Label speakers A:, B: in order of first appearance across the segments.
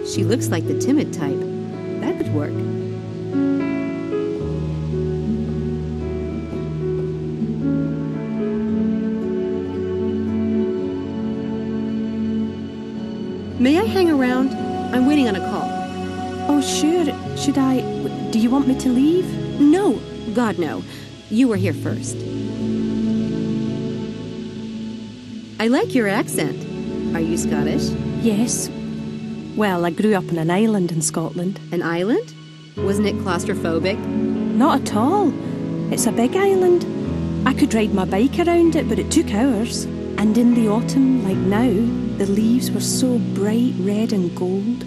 A: She looks like the timid type. That would work. May I hang around? I'm waiting on a call.
B: Oh, sure. Should I... Do you want me to leave?
A: No. God, no. You were here first. I like your accent. Are you Scottish?
B: Yes. Well, I grew up on an island in Scotland.
A: An island? Wasn't it claustrophobic?
B: Not at all. It's a big island. I could ride my bike around it, but it took hours. And in the autumn, like now, the leaves were so bright red and gold.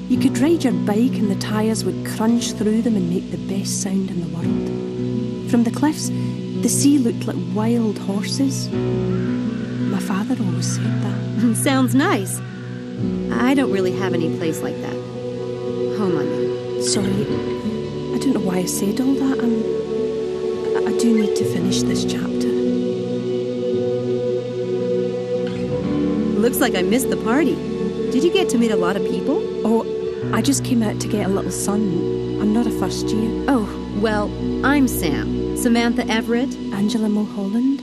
B: You could ride your bike and the tyres would crunch through them and make the best sound in the world. From the cliffs, the sea looked like wild horses. My father always said that.
A: Sounds nice. I don't really have any place like that. Home, I mean.
B: Sorry, I don't know why I said all that. I do need to finish this chapter.
A: Looks like I missed the party. Did you get to meet a lot of people?
B: Oh, I just came out to get a little sun. I'm not a first year.
A: Oh, well, I'm Sam. Samantha Everett.
B: Angela Mulholland.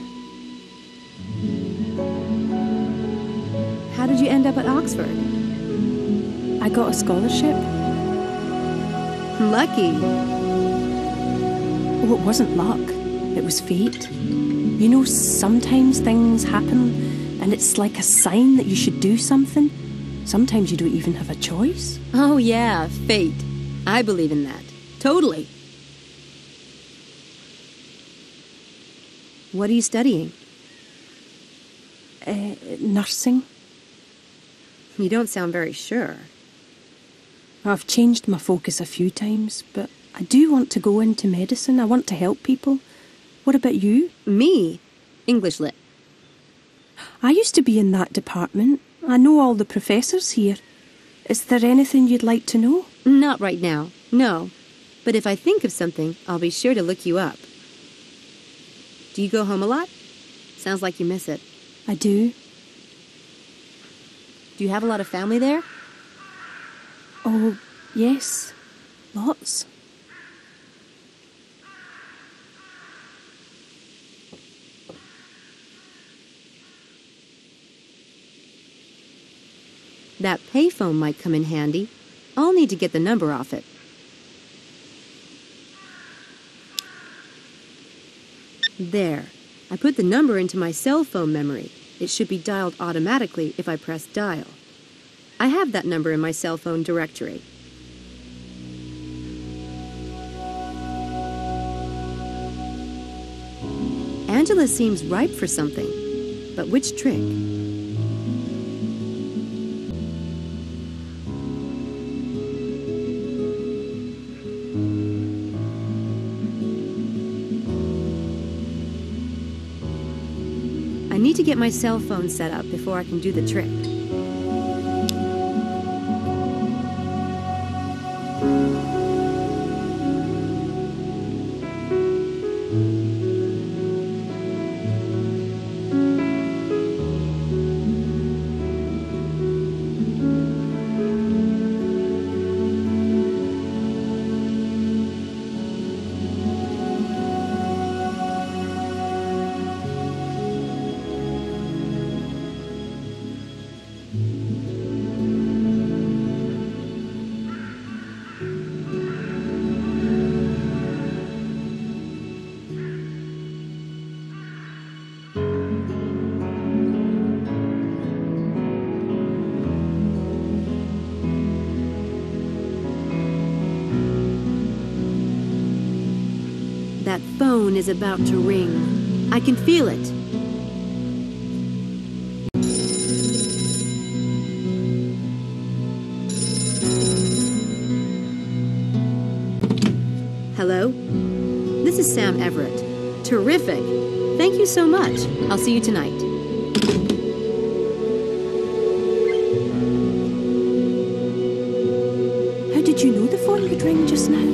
A: How did you end up at Oxford?
B: I got a scholarship.
A: Lucky.
B: Oh, it wasn't luck. It was fate. You know, sometimes things happen and it's like a sign that you should do something. Sometimes you don't even have a choice.
A: Oh yeah, fate. I believe in that. Totally. What are you studying?
B: Nursing.
A: You don't sound very sure.
B: I've changed my focus a few times, but I do want to go into medicine. I want to help people. What about you?
A: Me? English Lit.
B: I used to be in that department. I know all the professors here. Is there anything you'd like to know?
A: Not right now, no. But if I think of something, I'll be sure to look you up. Do you go home a lot? Sounds like you miss it.
B: I do.
A: Do you have a lot of family there?
B: Oh, yes. Lots.
A: That payphone might come in handy. I'll need to get the number off it. There. I put the number into my cell phone memory. It should be dialed automatically if I press dial. I have that number in my cell phone directory. Angela seems ripe for something. But which trick? I need to get my cell phone set up before I can do the trick. That phone is about to ring. I can feel it. Hello? This is Sam Everett. Terrific. Thank you so much. I'll see you tonight.
B: How did you know the phone would ring just now?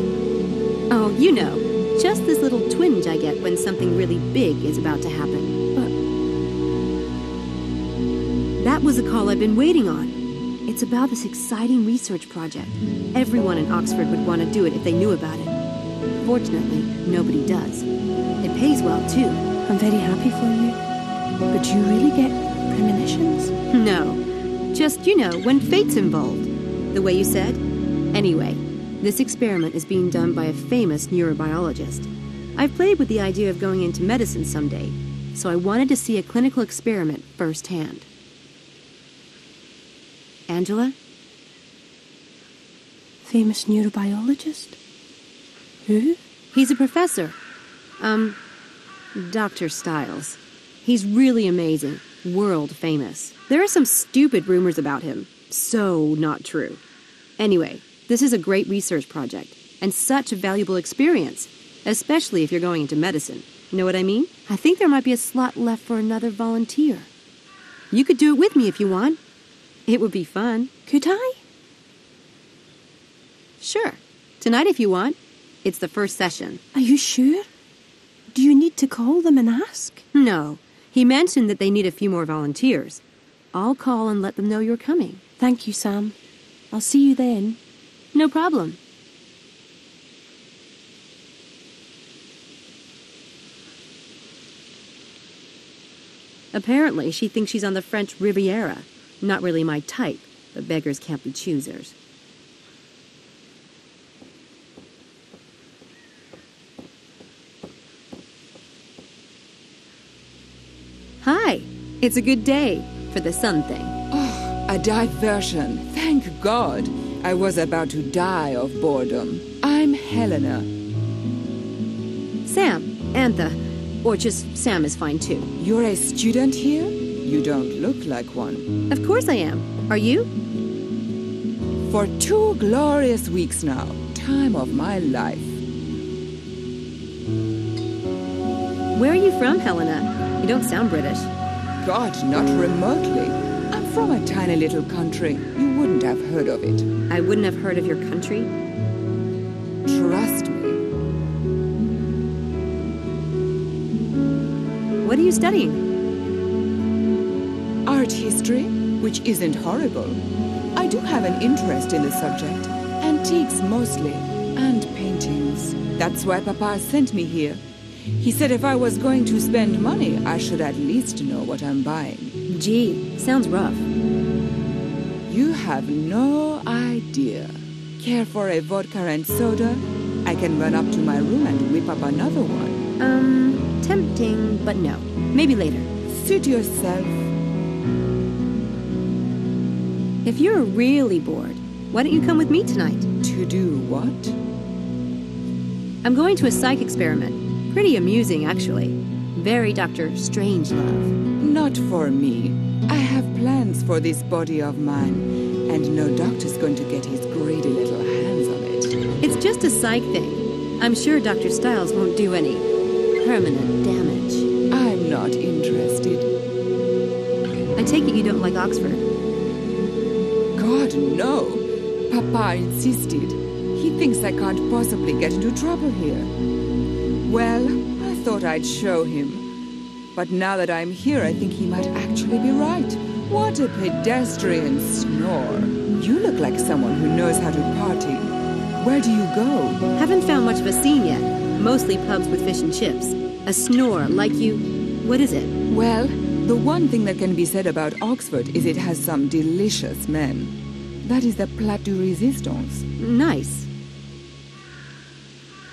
A: Oh, you know. Just this little twinge I get when something really big is about to happen.
B: But
A: that was a call I've been waiting on. It's about this exciting research project. Everyone in Oxford would want to do it if they knew about it. Fortunately, nobody does. It pays well, too.
B: I'm very happy for you. But do you really get premonitions?
A: No. Just, when fate's involved. The way you said. Anyway, this experiment is being done by a famous neurobiologist. I've played with the idea of going into medicine someday, so I wanted to see a clinical experiment firsthand. Angela?
B: Famous neurobiologist? Who?
A: He's a professor. Dr. Stiles. He's really amazing. World famous. There are some stupid rumors about him. So not true. Anyway, this is a great research project, and such a valuable experience, especially if you're going into medicine. Know what I mean? I think there might be a slot left for another volunteer. You could do it with me if you want. It would be fun.
B: Could I?
A: Sure. Tonight if you want. It's the first session.
B: Are you sure? Do you need to call them and ask?
A: No. He mentioned that they need a few more volunteers. I'll call and let them know you're coming.
B: Thank you, Sam. I'll see you then.
A: No problem. Apparently, she thinks she's on the French Riviera. Not really my type, but beggars can't be choosers. Hi. It's a good day for the sun thing.
C: Oh, a diversion. Thank God. I was about to die of boredom. I'm Helena.
A: Sam. Antha. Or just Sam is fine too.
C: You're a student here? You don't look like one.
A: Of course I am. Are you?
C: For 2 glorious weeks now. Time of my life.
A: Where are you from, Helena? You don't sound British.
C: God, not remotely. I'm from a tiny little country. You wouldn't have heard of it.
A: I wouldn't have heard of your country.
C: Trust me.
A: What are you studying?
C: Art history, which isn't horrible. I do have an interest in the subject. Antiques mostly, and paintings. That's why Papa sent me here. He said if I was going to spend money, I should at least know what I'm buying.
A: Gee, sounds rough.
C: You have no idea. Care for a vodka and soda? I can run up to my room and whip up another one.
A: Tempting, but no. Maybe later.
C: Suit yourself.
A: If you're really bored, why don't you come with me tonight?
C: To do what?
A: I'm going to a psych experiment. Pretty amusing, actually. Very Dr. Strangelove.
C: Not for me. I have plans for this body of mine, and no doctor's going to get his greedy little hands on it.
A: It's just a psych thing. I'm sure Dr. Stiles won't do any permanent damage.
C: I'm not interested.
A: I take it you don't like Oxford.
C: God, no. Papa insisted. He thinks I can't possibly get into trouble here. Well, I thought I'd show him. But now that I'm here, I think he might actually be right. What a pedestrian snore. You look like someone who knows how to party. Where do you go?
A: Haven't found much of a scene yet. Mostly pubs with fish and chips. A snore like you... What is it?
C: Well, the one thing that can be said about Oxford is it has some delicious men. That is the plat de resistance.
A: Nice.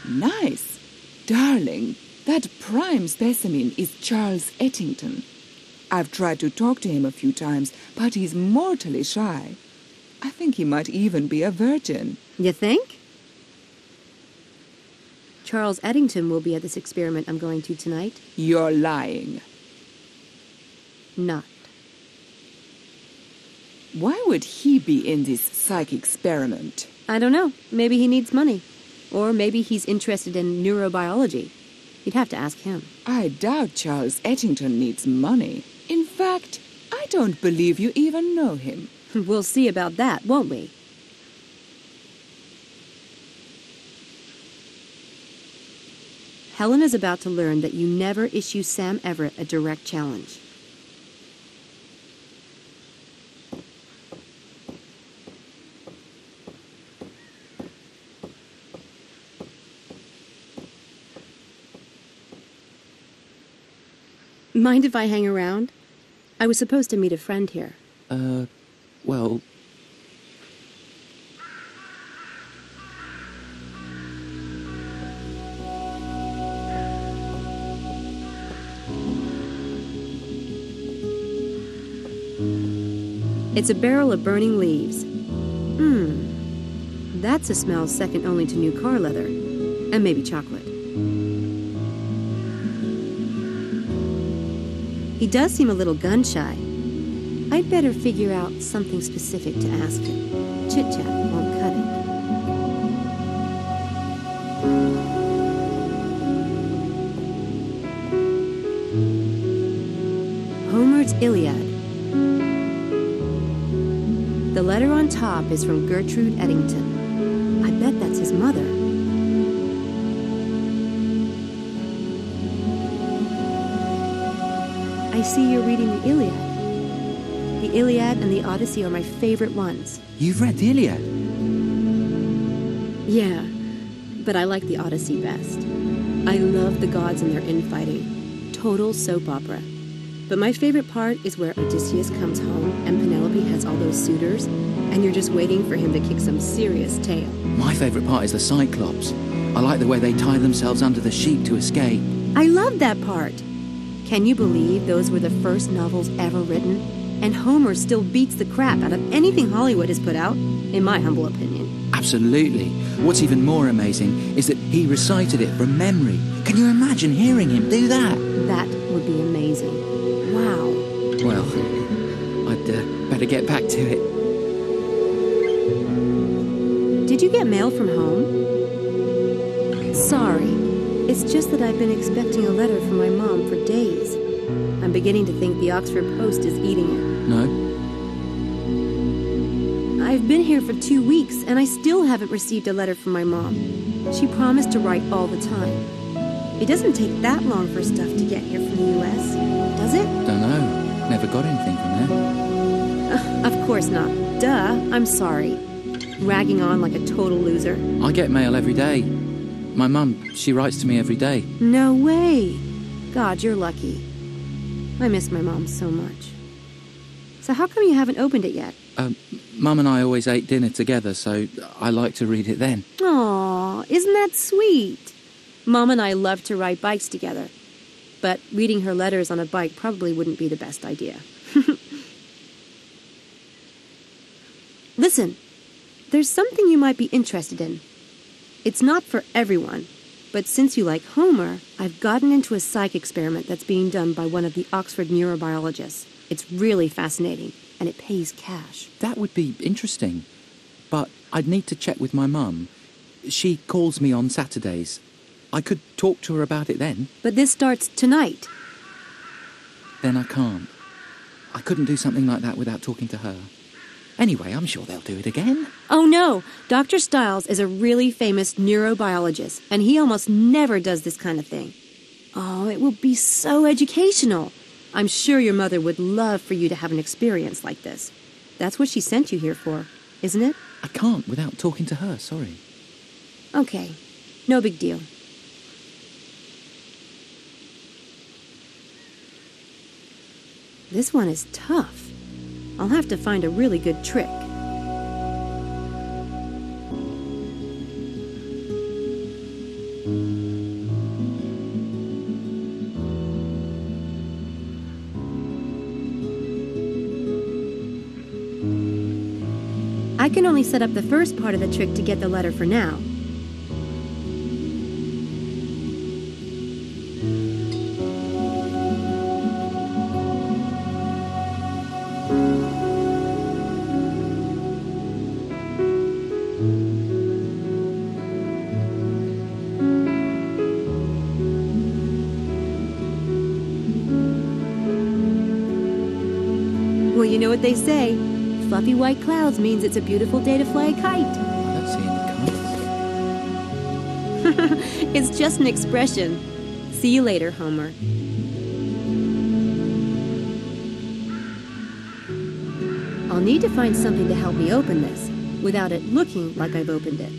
C: Nice? Darling, that prime specimen is Charles Ettington. I've tried to talk to him a few times, but he's mortally shy. I think he might even be a virgin.
A: You think? Charles Eddington will be at this experiment I'm going to tonight.
C: You're lying.
A: Not.
C: Why would he be in this psych experiment?
A: I don't know. Maybe he needs money. Or maybe he's interested in neurobiology. You'd have to ask him.
C: I doubt Charles Ettington needs money. In fact, I don't believe you even know him.
A: We'll see about that, won't we? Helena's about to learn that you never issue Sam Everett a direct challenge. Mind if I hang around? I was supposed to meet a friend here.
D: Well...
A: It's a barrel of burning leaves. That's a smell second only to new car leather. And maybe chocolate. He does seem a little gun-shy. I'd better figure out something specific to ask him. Chit-chat won't cut it. Homer's Iliad. The letter on top is from Gertrude Eddington. I bet that's his mother. I see you're reading the Iliad. The Iliad and the Odyssey are my favorite ones.
D: You've read the Iliad?
A: Yeah, but I like the Odyssey best. I love the gods and their infighting. Total soap opera. But my favorite part is where Odysseus comes home and Penelope has all those suitors, and you're just waiting for him to kick some serious tail.
D: My favourite part is the Cyclops. I like the way they tie themselves under the sheep to escape.
A: I love that part. Can you believe those were the first novels ever written? And Homer still beats the crap out of anything Hollywood has put out, in my humble opinion.
D: Absolutely. What's even more amazing is that he recited it from memory. Can you imagine hearing him do that?
A: That would be amazing. Wow.
D: Well, I'd better get back to it.
A: Did you get mail from home? Sorry. It's just that I've been expecting a letter from my mom for days. I'm beginning to think the Oxford Post is eating it.
D: No?
A: I've been here for 2 weeks, and I still haven't received a letter from my mom. She promised to write all the time. It doesn't take that long for stuff to get here from the U.S., does it?
D: Don't know. Never got anything from there.
A: Of course not. Duh, I'm sorry. Ragging on like a total loser.
D: I get mail every day. My mum, she writes to me every day.
A: No way. God, you're lucky. I miss my mom so much. So how come you haven't opened it yet?
D: Mum and I always ate dinner together, so I like to read it then.
A: Aw, isn't that sweet? Mom and I love to ride bikes together. But reading her letters on a bike probably wouldn't be the best idea. Listen, there's something you might be interested in. It's not for everyone, but since you like Homer, I've gotten into a psych experiment that's being done by one of the Oxford neurobiologists. It's really fascinating, and it pays cash.
D: That would be interesting, but I'd need to check with my mum. She calls me on Saturdays. I could talk to her about it then.
A: But this starts tonight.
D: Then I can't. I couldn't do something like that without talking to her. Anyway, I'm sure they'll do it again.
A: Oh no, Dr. Stiles is a really famous neurobiologist, and he almost never does this kind of thing. Oh, it will be so educational. I'm sure your mother would love for you to have an experience like this. That's what she sent you here for, isn't it?
D: I can't without talking to her, sorry.
A: Okay, no big deal. This one is tough. I'll have to find a really good trick. I can only set up the first part of the trick to get the letter for now. Well, you know what they say. Fluffy white clouds means it's a beautiful day to fly a kite.
D: I don't see any kites.
A: It's just an expression. See you later, Homer. I'll need to find something to help me open this, without it looking like I've opened it.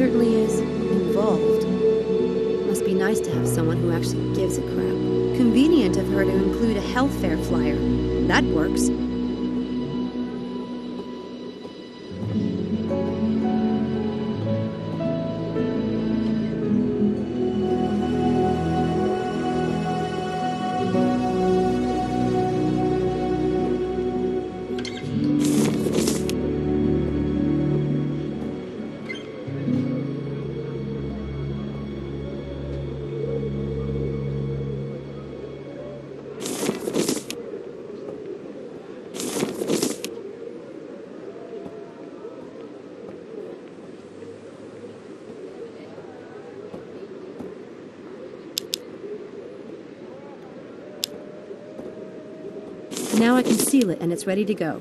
A: certainly is involved. Must be nice to have someone who actually gives a crap. Convenient of her to include a health fair flyer. That works. Now I can seal it and it's ready to go.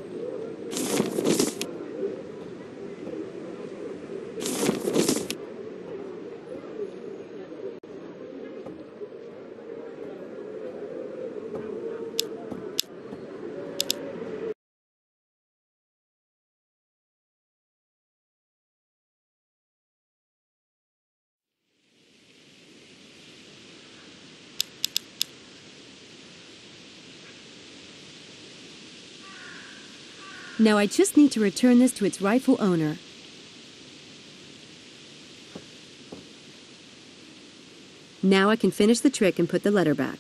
A: Now I just need to return this to its rightful owner. Now I can finish the trick and put the letter back.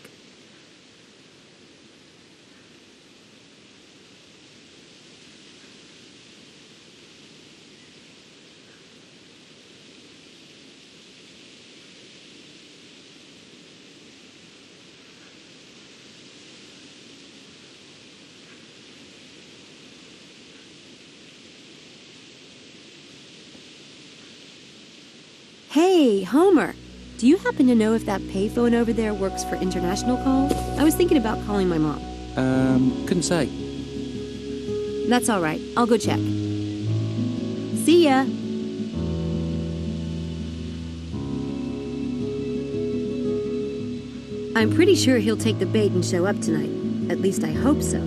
A: Hey, Homer! Do you happen to know if that payphone over there works for international calls? I was thinking about calling my mom.
D: Couldn't say.
A: That's all right. I'll go check. See ya! I'm pretty sure he'll take the bait and show up tonight. At least I hope so.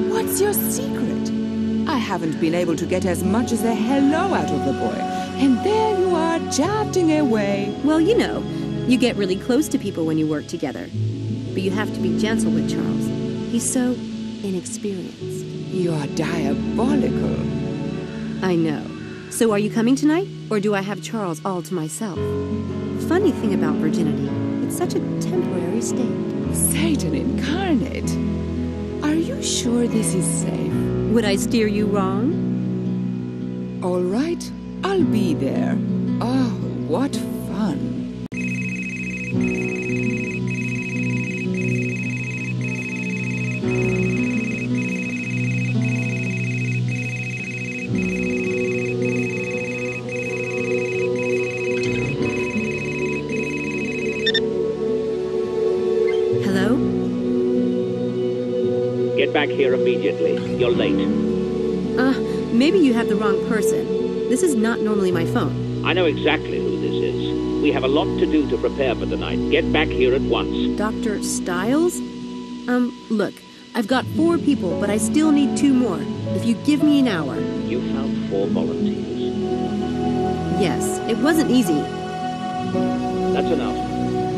C: What's your secret? I haven't been able to get as much as a hello out of the boy. And there you are, jabting away.
A: Well, you know, you get really close to people when you work together. But you have to be gentle with Charles. He's so inexperienced.
C: You're diabolical.
A: I know. So are you coming tonight? Or do I have Charles all to myself? Funny thing about virginity, it's such a temporary state.
C: Satan incarnate. Are you sure this is safe?
A: Would I steer you wrong?
C: All right, I'll be there. Oh, what fun.
E: Get back here immediately. You're late.
A: Maybe you have the wrong person. This is not normally my phone.
E: I know exactly who this is. We have a lot to do to prepare for tonight. Get back here at once.
A: Dr. Stiles? Look, I've got 4 people, but I still need 2 more. If you give me an hour.
E: You found 4 volunteers.
A: Yes, it wasn't easy.
E: That's enough.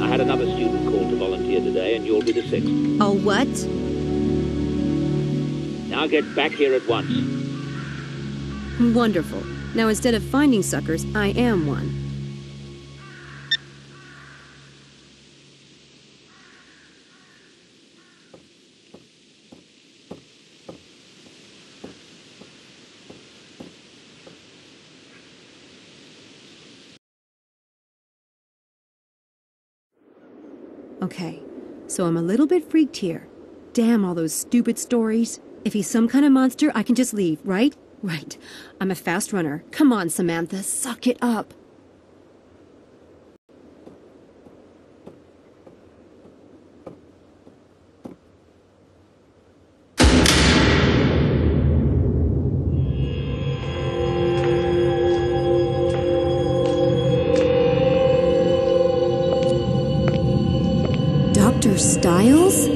E: I had another student called to volunteer today, and you'll be the 6th.
A: Oh, what?
E: Now get back here at once.
A: Wonderful. Now instead of finding suckers, I am one. Okay, so I'm a little bit freaked here. Damn all those stupid stories. If he's some kind of monster, I can just leave, right? Right. I'm a fast runner. Come on, Samantha, suck it up. Stiles?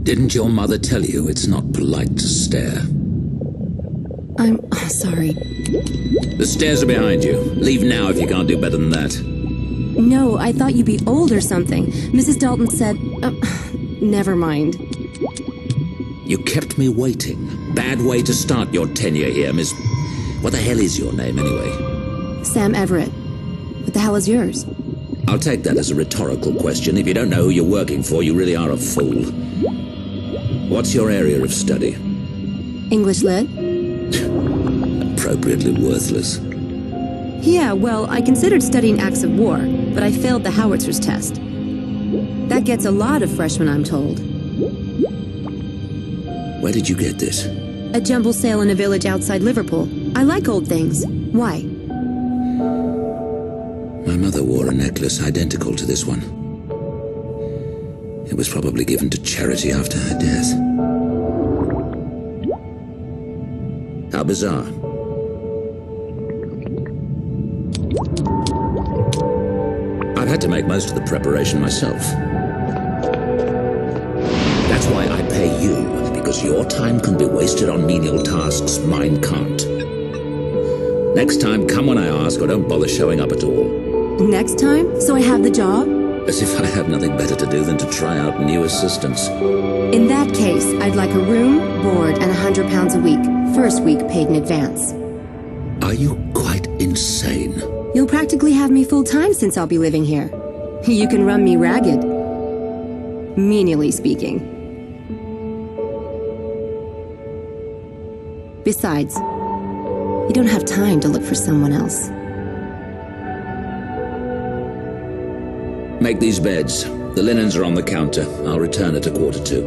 F: Didn't your mother tell you it's not polite to stare?
A: I'm sorry.
F: The stairs are behind you. Leave now if you can't do better than that.
A: No, I thought you'd be old or something. Mrs. Dalton said... never mind.
F: You kept me waiting. Bad way to start your tenure here, Miss... What the hell is your name, anyway?
A: Sam Everett. What the hell is yours?
F: I'll take that as a rhetorical question. If you don't know who you're working for, you really are a fool. What's your area of study?
A: English Lit?
F: Appropriately worthless.
A: Yeah, well, I considered studying acts of war, but I failed the howitzers test. That gets a lot of freshmen, I'm told.
F: Where did you get this?
A: A jumble sale in a village outside Liverpool. I like old things. Why?
F: My mother wore a necklace identical to this one. It was probably given to charity after her death. How bizarre. I've had to make most of the preparation myself. That's why I pay you, because your time can be wasted on menial tasks, mine can't. Next time, come when I ask, or don't bother showing up at all.
A: Next time? So I have the job?
F: As if I have nothing better to do than to try out new assistants.
A: In that case, I'd like a room, board, and £100 a week. First week paid in advance.
F: Are you quite insane?
A: You'll practically have me full-time since I'll be living here. You can run me ragged. Menially speaking. Besides, you don't have time to look for someone else.
F: Make these beds. The linens are on the counter. I'll return at 1:45.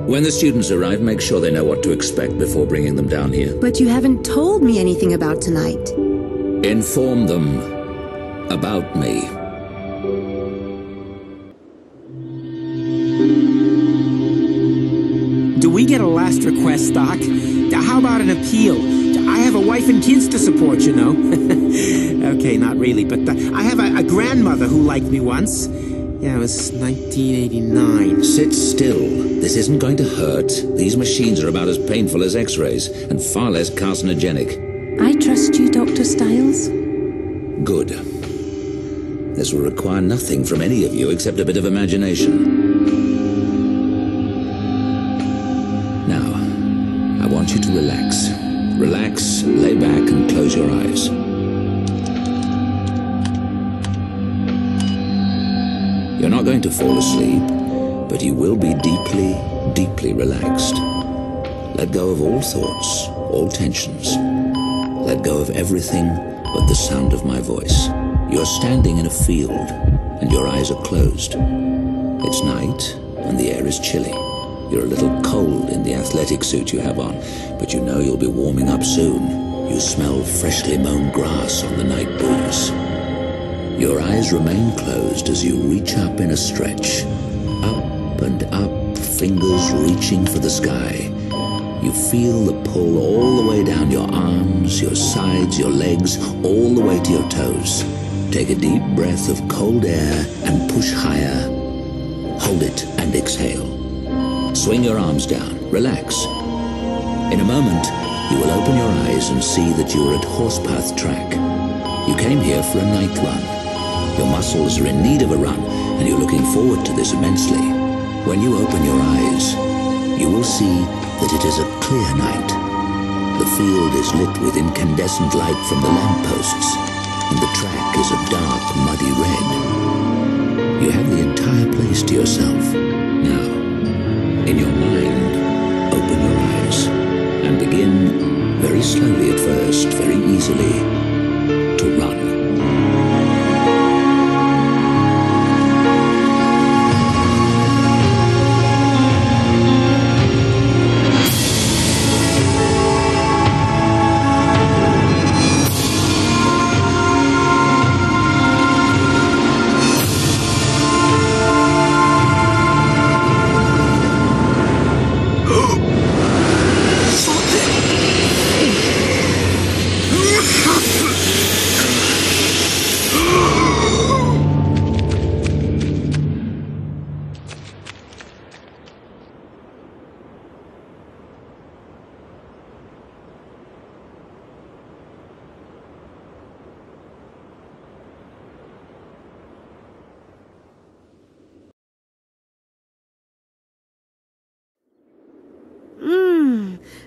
F: When the students arrive, make sure they know what to expect before bringing them down here.
A: But you haven't told me anything about tonight.
F: Inform them about me.
G: Do we get a last request stock? How about an appeal? I have a wife and kids to support, you know. Okay, not really, but I have a grandmother who liked me once. Yeah, it was 1989.
F: Sit still. This isn't going to hurt. These machines are about as painful as X-rays, and far less carcinogenic.
B: I trust you, Dr. Stiles.
F: Good. This will require nothing from any of you except a bit of imagination. Now, I want you to relax. Relax, lay back, and close your eyes. You're not going to fall asleep, but you will be deeply, deeply relaxed. Let go of all thoughts, all tensions. Let go of everything but the sound of my voice. You're standing in a field, and your eyes are closed. It's night, and the air is chilly. You're a little cold in the athletic suit you have on, but you know you'll be warming up soon. You smell freshly mown grass on the night breeze. Your eyes remain closed as you reach up in a stretch. Up and up, fingers reaching for the sky. You feel the pull all the way down your arms, your sides, your legs, all the way to your toes. Take a deep breath of cold air and push higher. Hold it and exhale. Swing your arms down. Relax. In a moment, you will open your eyes and see that you are at Horsepath Track. You came here for a night run. Your muscles are in need of a run, and you're looking forward to this immensely. When you open your eyes, you will see that it is a clear night. The field is lit with incandescent light from the lampposts, and the track is a dark, muddy red. You have the entire place to yourself. Now, in your mind, open your eyes, and begin, very slowly at first, very easily, to run.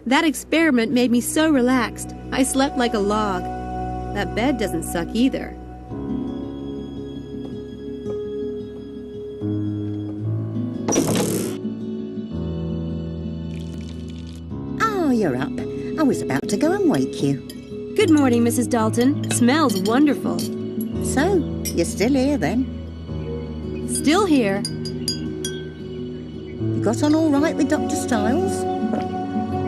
A: That experiment made me so relaxed. I slept like a log. That bed doesn't suck either.
H: Oh, you're up. I was about to go and wake you.
A: Good morning, Mrs. Dalton. Smells wonderful.
H: So, you're still here then?
A: Still here.
H: You got on all right with Dr. Stiles?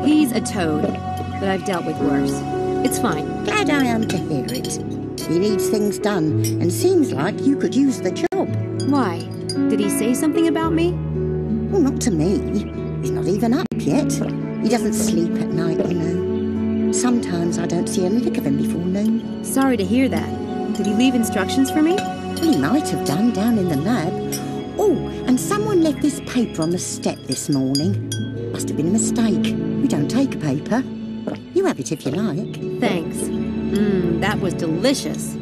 A: He's a toad, but I've dealt with worse. It's fine.
H: Glad I am to hear it. He needs things done, and seems like you could use the job.
A: Why? Did he say something about me?
H: Well, not to me. He's not even up yet. He doesn't sleep at night, you know. Sometimes I don't see a lick of him before noon.
A: Sorry to hear that. Did he leave instructions for me?
H: Well, he might have done down in the lab. Oh, and someone left this paper on the step this morning. Must have been a mistake. We don't take paper. You have it if you like.
A: Thanks. That was delicious.